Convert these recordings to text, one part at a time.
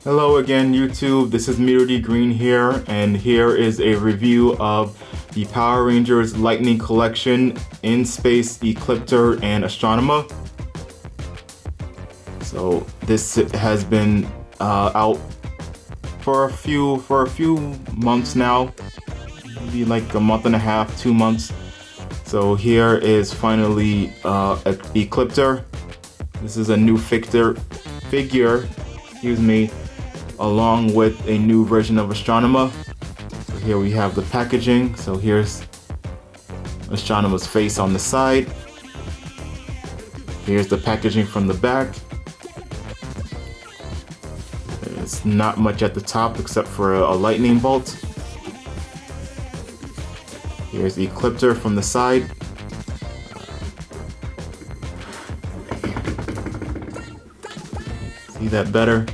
Hello again, YouTube. This is Meteor Green here, and here is a review of the Power Rangers Lightning Collection in Space Ecliptor And Astronema. So this has been out for a few months now, maybe like a month and a half, 2 months. So here is finally Ecliptor. This is a new figure, along with a new version of Astronema. So here we have the packaging. So here's Astronema's face on the side. Here's the packaging from the back. There's not much at the top except for a lightning bolt. Here's Ecliptor from the side. See that better?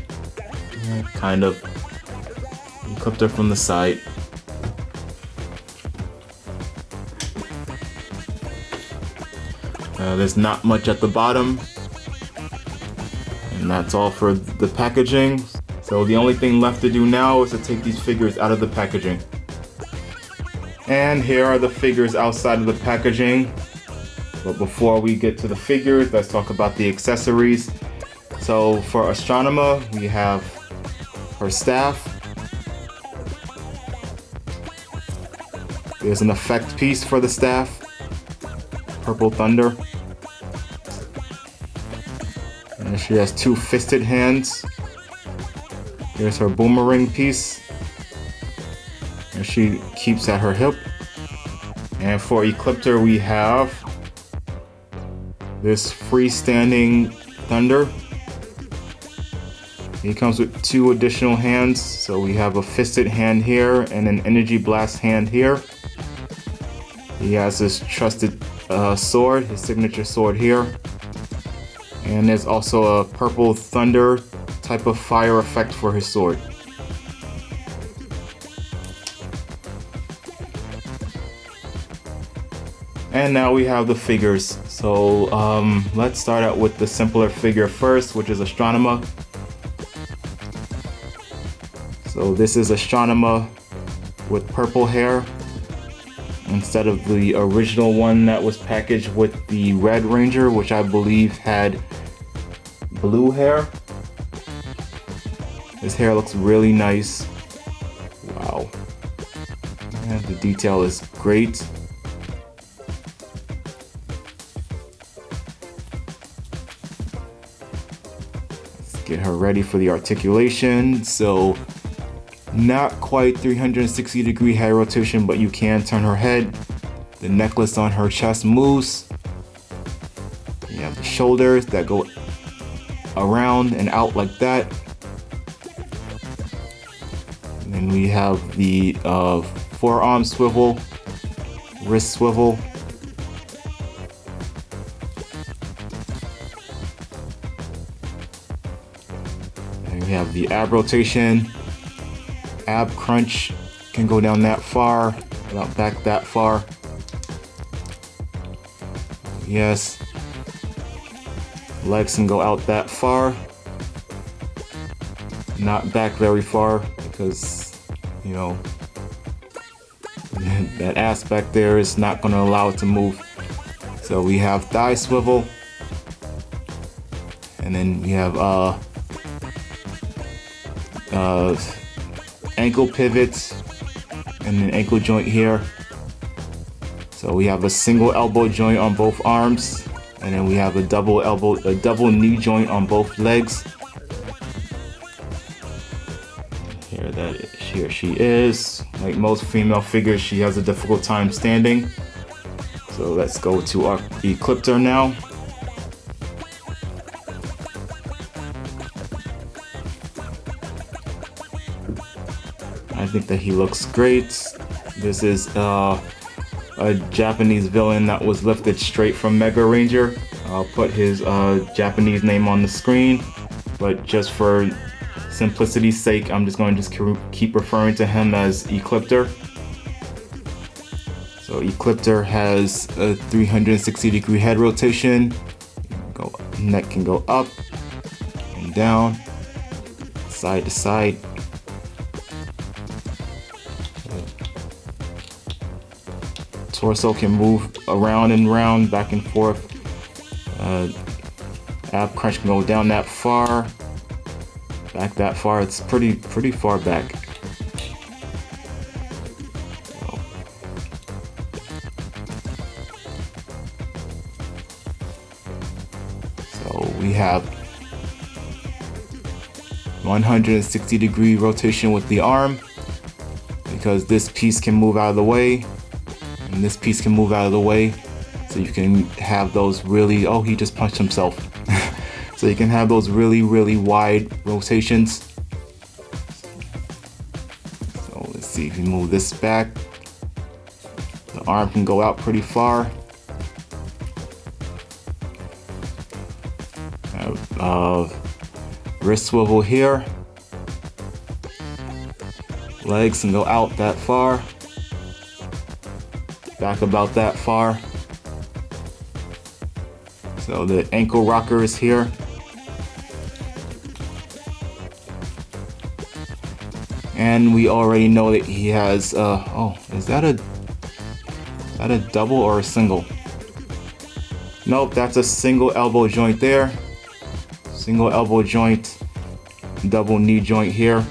Yeah, kind of. Ecliptor from the side. There's not much at the bottom. And that's all for the packaging. So the only thing left to do now is to take these figures out of the packaging. And here are the figures outside of the packaging. But before we get to the figures, let's talk about the accessories. So for Astronema, we have her staff. There's an effect piece for the staff, Purple Thunder. And she has 2 fisted hands. Here's her boomerang piece, and she keeps at her hip. And for Ecliptor, we have this freestanding Thunder. He comes with 2 additional hands, so we have a fisted hand here and an energy blast hand here. He has his trusted sword, his signature sword here. And there's also a Purple Thunder type of fire effect for his sword. And now we have the figures. So let's start out with the simpler figure first, which is Astronema. So this is Astronema with purple hair instead of the original one that was packaged with the Red Ranger, which I believe had blue hair. His hair looks really nice. Wow. And the detail is great. Let's get her ready for the articulation. So not quite 360-degree head rotation, but you can turn her head. The necklace on her chest moves. You have the shoulders that go around and out like that. And then we have the forearm swivel, wrist swivel. And we have the ab rotation. Ab crunch can go down that far, not back that far. Yes. Legs can go out that far. Not back very far because, you know, that aspect there is not going to allow it to move. So we have thigh swivel. And then we have ankle pivots and an ankle joint here. So we have a single elbow joint on both arms, and then we have a double knee joint on both legs. Here she is. Like most female figures, she has a difficult time standing. So let's go to our Ecliptor now. I think that he looks great. This is a Japanese villain that was lifted straight from Mega Ranger. I'll put his Japanese name on the screen, but just for simplicity's sake, I'm just going to keep referring to him as Ecliptor. So Ecliptor has a 360-degree head rotation. Neck can go up and down. side to side. Torso can move around and round, back and forth. Ab crunch can go down that far, back that far. It's pretty far back. So we have 160-degree rotation with the arm, because this piece can move out of the way and this piece can move out of the way, so you can have those really, oh, he just punched himself. So you can have those really wide rotations. So let's see, if you move this back, the arm can go out pretty far. Wrist swivel here. Legs can go out that far. Back about that far. So the ankle rocker is here. And we already know that he has, oh, is that a double or a single? Nope, that's a single elbow joint there. Single elbow joint, double knee joint here.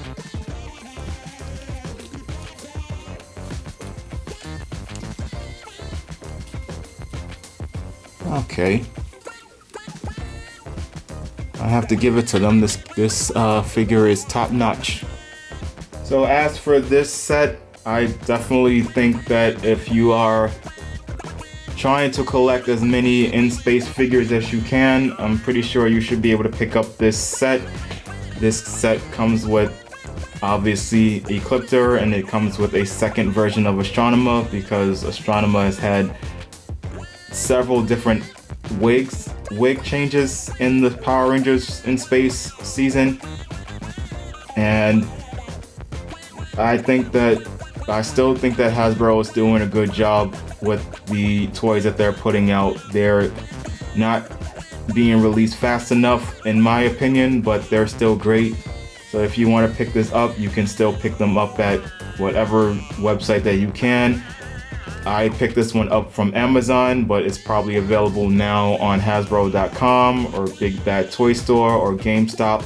Okay. I have to give it to them. This figure is top notch. So as for this set, I definitely think that if you are trying to collect as many in-space figures as you can, I'm pretty sure you should be able to pick up this set. This set comes with obviously Ecliptor, and it comes with a second version of Astronema, because Astronema has had several different wig changes in the Power Rangers in Space season, and I still think that Hasbro is doing a good job with the toys that they're putting out. They're not being released fast enough, in my opinion, but they're still great. So if you want to pick this up, you can still pick them up at whatever website that you can. I picked this one up from Amazon, but it's probably available now on Hasbro.com or Big Bad Toy Store or GameStop.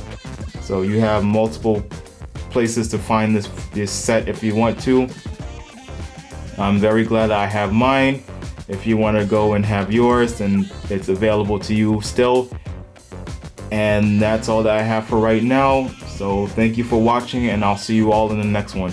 So you have multiple places to find this set if you want to. I'm very glad I have mine. If you want to go and have yours, then it's available to you still. And that's all that I have for right now. So thank you for watching, and I'll see you all in the next one.